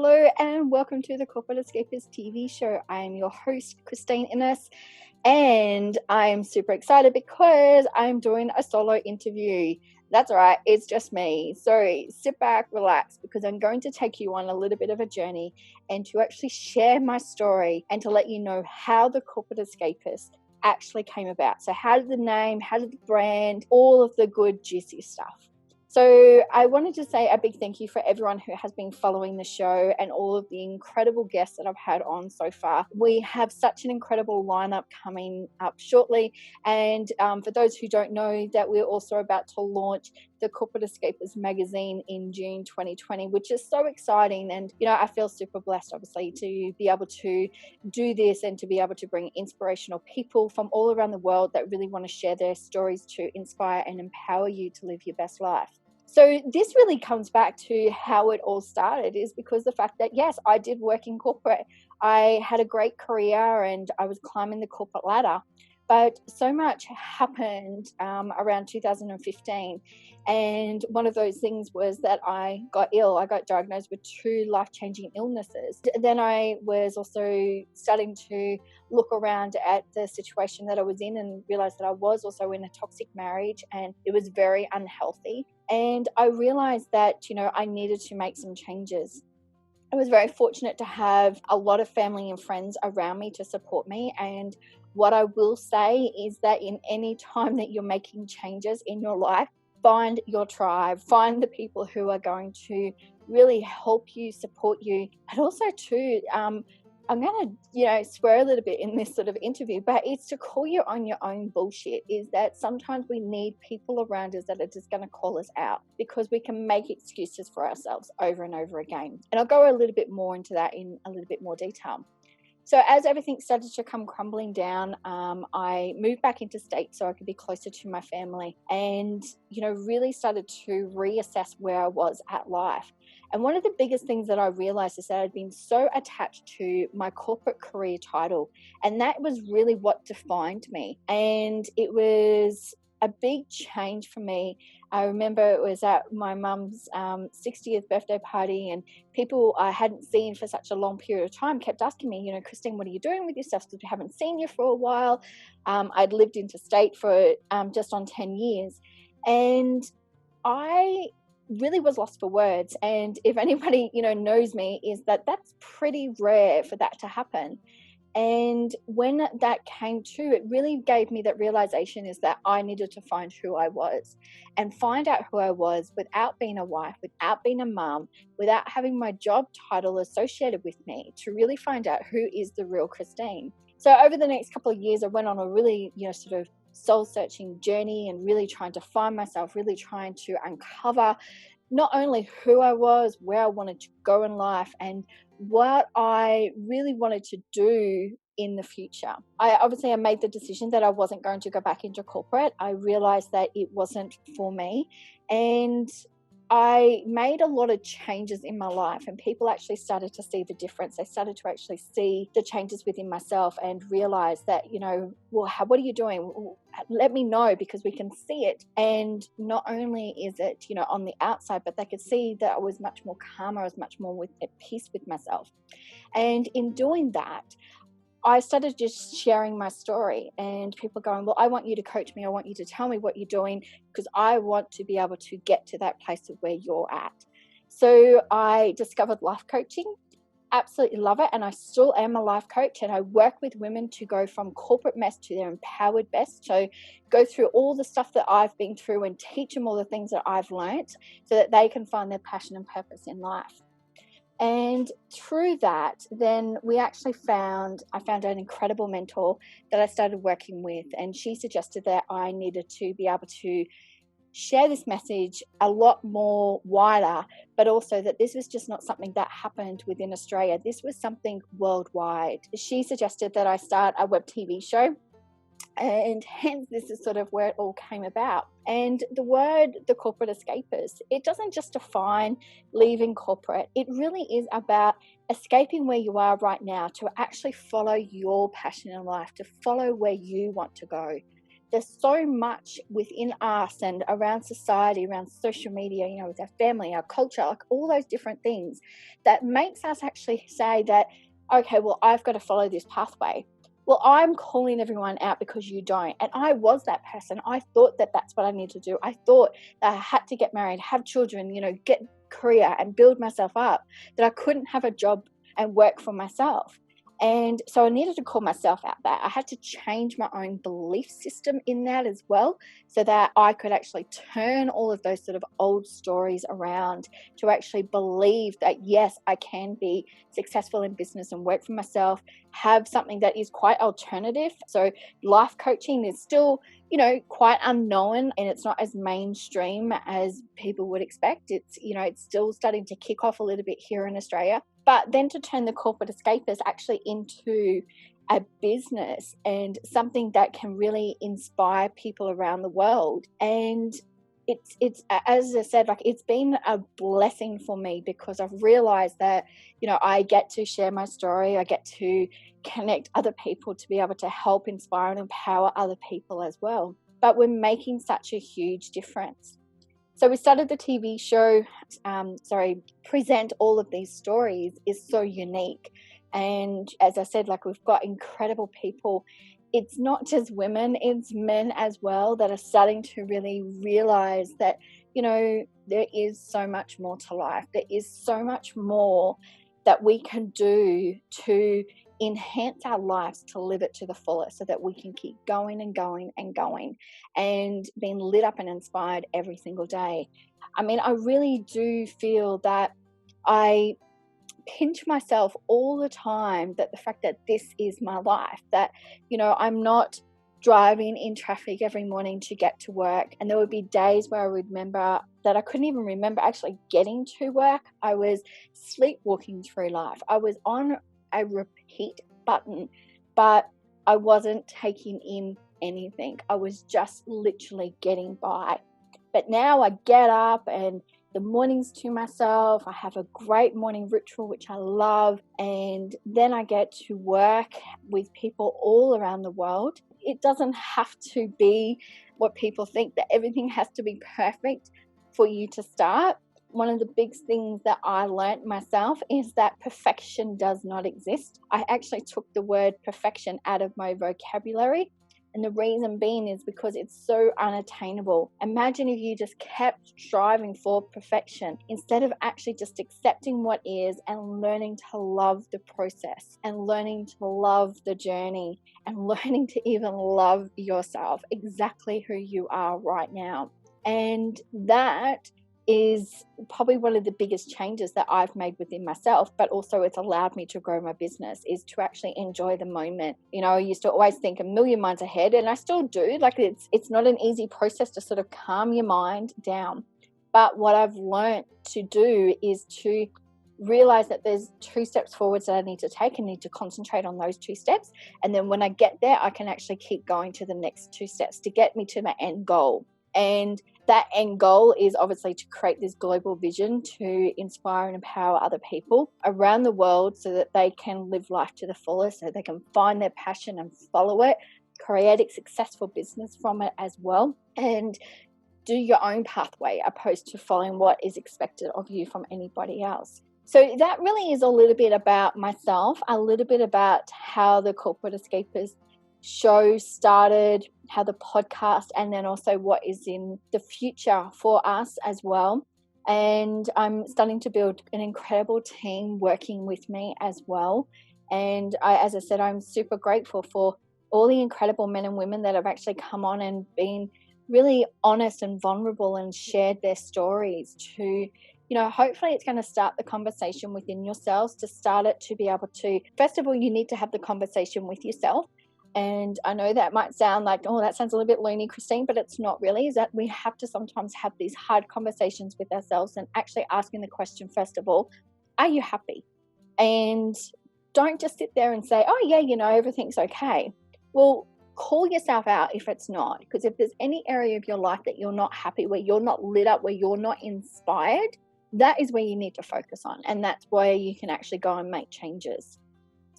Hello and welcome to the Corporate Escapists TV Show. I am your host, Christine Innes, and I'm super excited because I'm doing a solo interview. That's right, it's just me. So sit back, relax, because I'm going to take you on a little bit of a journey and to actually share my story and to let you know how the Corporate Escapist actually came about. So how did the name, how did the brand, all of the good juicy stuff. So I wanted to say a big thank you for everyone who has been following the show and all of the incredible guests that I've had on so far. We have such an incredible lineup coming up shortly. And for those who don't know, that we're also about to launch the Corporate Escapists magazine in June 2020, which is so exciting. And, I feel super blessed, obviously, to be able to do this and to be able to bring inspirational people from all around the world that really want to share their stories to inspire and empower you to live your best life. So this really comes back to how it all started, is because the fact that, yes, I did work in corporate. I had a great career and I was climbing the corporate ladder. But so much happened around 2015. And one of those things was that I got ill. I got diagnosed with 2 life-changing illnesses. Then I was also starting to look around at the situation that I was in and realized that I was also in a toxic marriage and it was very unhealthy. And I realized that, I needed to make some changes. I was very fortunate to have a lot of family and friends around me to support me. And what I will say is that in any time that you're making changes in your life, find your tribe, find the people who are going to really help you, support you. And also too, I'm going to, swear a little bit in this sort of interview, but it's to call you on your own bullshit, is that sometimes we need people around us that are just going to call us out because we can make excuses for ourselves over and over again. And I'll go a little bit more into that in a little bit more detail. So as everything started to come crumbling down, I moved back into state so I could be closer to my family and, really started to reassess where I was at life. And one of the biggest things that I realized is that I'd been so attached to my corporate career title, and that was really what defined me. And it was a big change for me. I remember it was at my mum's 60th birthday party, and people I hadn't seen for such a long period of time kept asking me, Christine, what are you doing with yourself? Because we haven't seen you for a while. I'd lived interstate for just on 10 years. And I really was lost for words. And if anybody, knows me, is that that's pretty rare for that to happen. And when that came to, it really gave me that realization is that I needed to find who I was and find out who I was without being a wife, without being a mum, without having my job title associated with me, to really find out who is the real Christine. So over the next couple of years, I went on a really, sort of soul-searching journey and really trying to find myself, really trying to uncover not only who I was, where I wanted to go in life, and what I really wanted to do in the future. I made the decision that I wasn't going to go back into corporate. I realized that it wasn't for me. And I made a lot of changes in my life, and people actually started to see the difference. They started to actually see the changes within myself and realize that, what are you doing? Let me know, because we can see it. And not only is it, on the outside, but they could see that I was much more calmer, I was much more at peace with myself. And in doing that, I started just sharing my story, and people going, well, I want you to coach me. I want you to tell me what you're doing, because I want to be able to get to that place of where you're at. So I discovered life coaching. Absolutely love it. And I still am a life coach, and I work with women to go from corporate mess to their empowered best. So go through all the stuff that I've been through and teach them all the things that I've learned so that they can find their passion and purpose in life. And through that, then I found an incredible mentor that I started working with, and she suggested that I needed to be able to share this message a lot more wider, but also that this was just not something that happened within Australia. This was something worldwide. She suggested that I start a web TV show, and hence this is sort of where it all came about. And the word, the corporate escapist, it doesn't just define leaving corporate. It really is about escaping where you are right now to actually follow your passion in life, to follow where you want to go. there's so much within us and around society, around social media, with our family, our culture, like all those different things that makes us actually say that, okay, well, I've got to follow this pathway. Well, I'm calling everyone out because you don't. And I was that person. I thought that that's what I need to do. I thought that I had to get married, have children, get career and build myself up, that I couldn't have a job and work for myself. And so I needed to call myself out that. I had to change my own belief system in that as well, so that I could actually turn all of those sort of old stories around to actually believe that, yes, I can be successful in business and work for myself, have something that is quite alternative. So life coaching is still, quite unknown, and it's not as mainstream as people would expect. It's, it's still starting to kick off a little bit here in Australia. But then to turn the Corporate Escapists actually into a business and something that can really inspire people around the world. And it's as I said, like, it's been a blessing for me, because I've realized that, I get to share my story. I get to connect other people to be able to help inspire and empower other people as well. But we're making such a huge difference. So we started the TV show, present all of these stories is so unique. And as I said, like, we've got incredible people. It's not just women, it's men as well that are starting to really realize that, there is so much more to life. There is so much more that we can do to enhance our lives, to live it to the fullest, so that we can keep going and going and going and being lit up and inspired every single day. I mean, I really do feel that I pinch myself all the time, that the fact that this is my life, that, I'm not driving in traffic every morning to get to work. And there would be days where I would remember that I couldn't even remember actually getting to work. I was sleepwalking through life. I was on a repeat button, but I wasn't taking in anything. I was just literally getting by. But now I get up and the mornings to myself. I have a great morning ritual, which I love. And then I get to work with people all around the world. It doesn't have to be what people think, that everything has to be perfect for you to start. One of the big things that I learned myself is that perfection does not exist. I actually took the word perfection out of my vocabulary. And the reason being is because it's so unattainable. Imagine if you just kept striving for perfection instead of actually just accepting what is and learning to love the process and learning to love the journey and learning to even love yourself exactly who you are right now. And that is probably one of the biggest changes that I've made within myself, but also it's allowed me to grow my business, is to actually enjoy the moment. I used to always think a million miles ahead, and I still do. Like, it's not an easy process to sort of calm your mind down. But what I've learned to do is to realize that there's 2 steps forwards that I need to take and need to concentrate on those 2 steps. And then when I get there, I can actually keep going to the next 2 steps to get me to my end goal. And that end goal is obviously to create this global vision to inspire and empower other people around the world so that they can live life to the fullest, so they can find their passion and follow it, create a successful business from it as well, and do your own pathway opposed to following what is expected of you from anybody else. So that really is a little bit about myself, a little bit about how the Corporate Escapists show started, how the podcast, and then also what is in the future for us as well. And I'm starting to build an incredible team working with me as well. And as I said, I'm super grateful for all the incredible men and women that have actually come on and been really honest and vulnerable and shared their stories to, hopefully it's going to start the conversation within yourselves, to start it, to be able to, first of all, you need to have the conversation with yourself. And I know that might sound like, oh, that sounds a little bit loony, Christine, but it's not really. Is that we have to sometimes have these hard conversations with ourselves and actually asking the question, first of all, are you happy? And don't just sit there and say, oh, yeah, everything's okay. Well, call yourself out if it's not, because if there's any area of your life that you're not happy, where you're not lit up, where you're not inspired, that is where you need to focus on. And that's where you can actually go and make changes.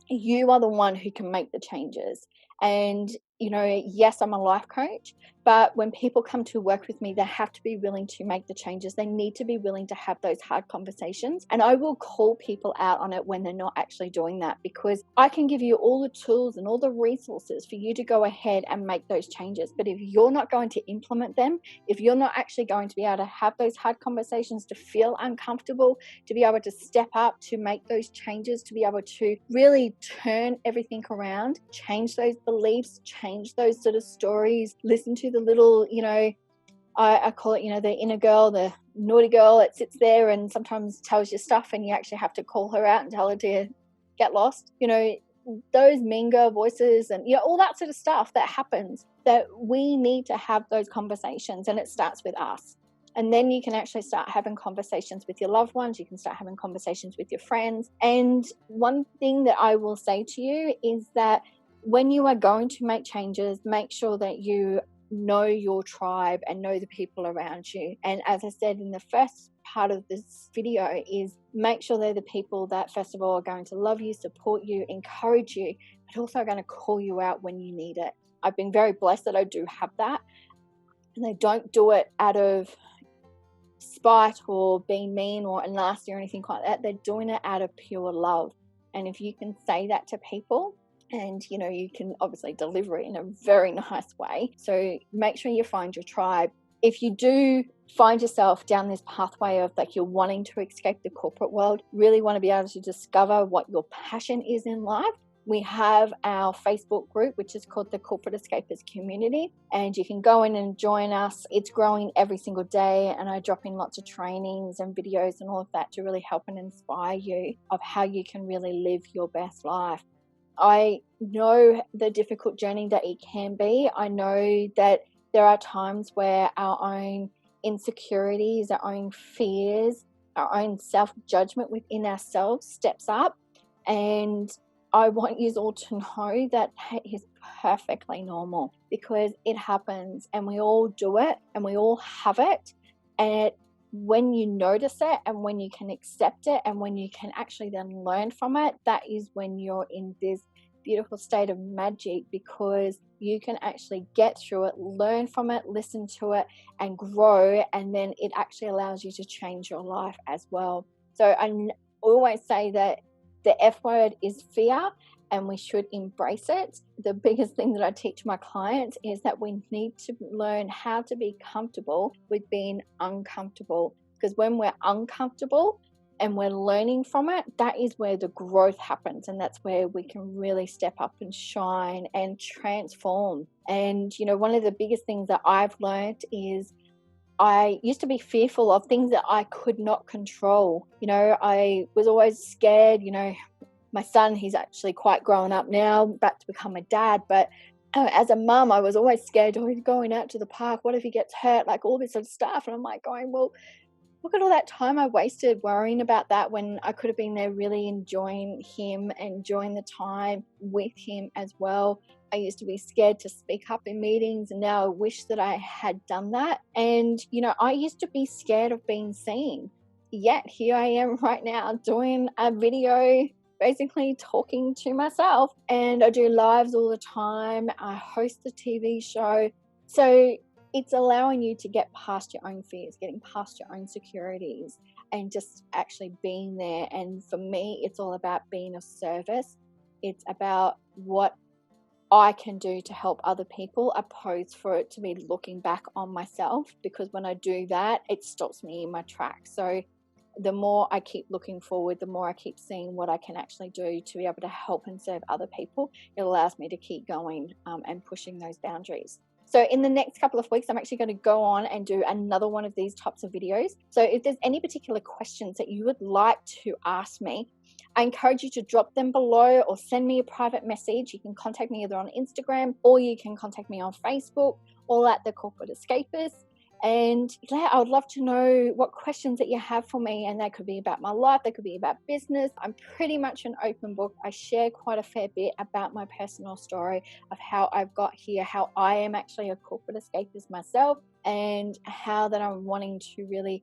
You are the one who can make the changes. And yes, I'm a life coach, but when people come to work with me, they have to be willing to make the changes. They need to be willing to have those hard conversations. And I will call people out on it when they're not actually doing that, because I can give you all the tools and all the resources for you to go ahead and make those changes. But if you're not going to implement them, if you're not actually going to be able to have those hard conversations, to feel uncomfortable, to be able to step up, to make those changes, to be able to really turn everything around, change those beliefs, change those sort of stories, listen to the little, I call it, the inner girl, the naughty girl that sits there and sometimes tells you stuff and you actually have to call her out and tell her to get lost. Those mean girl voices and, all that sort of stuff that happens, that we need to have those conversations, and it starts with us. And then you can actually start having conversations with your loved ones. You can start having conversations with your friends. And one thing that I will say to you is that when you are going to make changes, make sure that you know your tribe and know the people around you. And as I said in the first part of this video, is make sure they're the people that, first of all, are going to love you, support you, encourage you, but also are going to call you out when you need it. I've been very blessed that I do have that. And they don't do it out of spite or being mean or nasty or anything like that. They're doing it out of pure love. And if you can say that to people, and you can obviously deliver it in a very nice way, so make sure you find your tribe. If you do find yourself down this pathway of like you're wanting to escape the corporate world, really want to be able to discover what your passion is in life, we have our Facebook group, which is called the Corporate Escapists Community, and you can go in and join us. It's growing every single day, and I drop in lots of trainings and videos and all of that to really help and inspire you of how you can really live your best life. I know the difficult journey that it can be. I know that there are times where our own insecurities, our own fears, our own self-judgment within ourselves steps up, and I want you all to know that is perfectly normal, because it happens and we all do it and we all have it. And when you notice it and when you can accept it and when you can actually then learn from it, that is when you're in this beautiful state of magic, because you can actually get through it, learn from it, listen to it and grow, and then it actually allows you to change your life as well. So I always say that the F word is fear, and we should embrace it. The biggest thing that I teach my clients is that we need to learn how to be comfortable with being uncomfortable, because when we're uncomfortable and we're learning from it, that is where the growth happens, and that's where we can really step up and shine and transform. And one of the biggest things that I've learned is I used to be fearful of things that I could not control. I was always scared. My son, he's actually quite grown up now, about to become a dad, but as a mum, I was always scared, he's going out to the park, what if he gets hurt, like all this sort of stuff. And I'm like going, well, look at all that time I wasted worrying about that when I could have been there really enjoying him and enjoying the time with him as well. I used to be scared to speak up in meetings, and now I wish that I had done that. And, I used to be scared of being seen. Yet here I am right now doing a video, basically talking to myself, and I do lives all the time. I host a TV show. So it's allowing you to get past your own fears, getting past your own insecurities, and just actually being there. And for me, it's all about being of service. It's about what I can do to help other people, opposed for it to be looking back on myself, because when I do that, it stops me in my tracks. So the more I keep looking forward, the more I keep seeing what I can actually do to be able to help and serve other people, it allows me to keep going and pushing those boundaries. So in the next couple of weeks, I'm actually going to go on and do another one of these types of videos. So if there's any particular questions that you would like to ask me, I encourage you to drop them below or send me a private message. You can contact me either on Instagram, or you can contact me on Facebook, all at the Corporate Escapists. And yeah, I would love to know what questions that you have for me, and that could be about my life, that could be about business. I'm pretty much an open book. I share quite a fair bit about my personal story of how I've got here, how I am actually a corporate escapist myself, and how that I'm wanting to really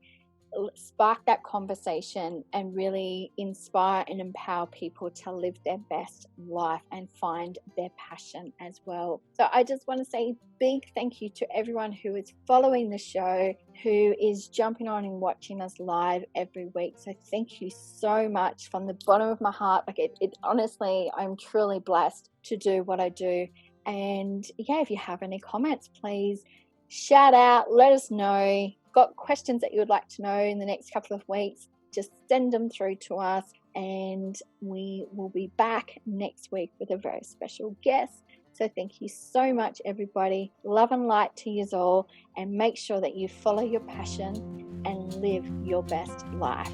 spark that conversation and really inspire and empower people to live their best life and find their passion as well. So I just want to say big thank you to everyone who is following the show, who is jumping on and watching us live every week. So thank you so much from the bottom of my heart. Like it honestly, I'm truly blessed to do what I do. And yeah, if you have any comments, please shout out, let us know. Got questions that you would like to know in the next couple of weeks, just send them through to us, and we will be back next week with a very special guest. So thank you so much, everybody. Love and light to you all, and make sure that you follow your passion and live your best life.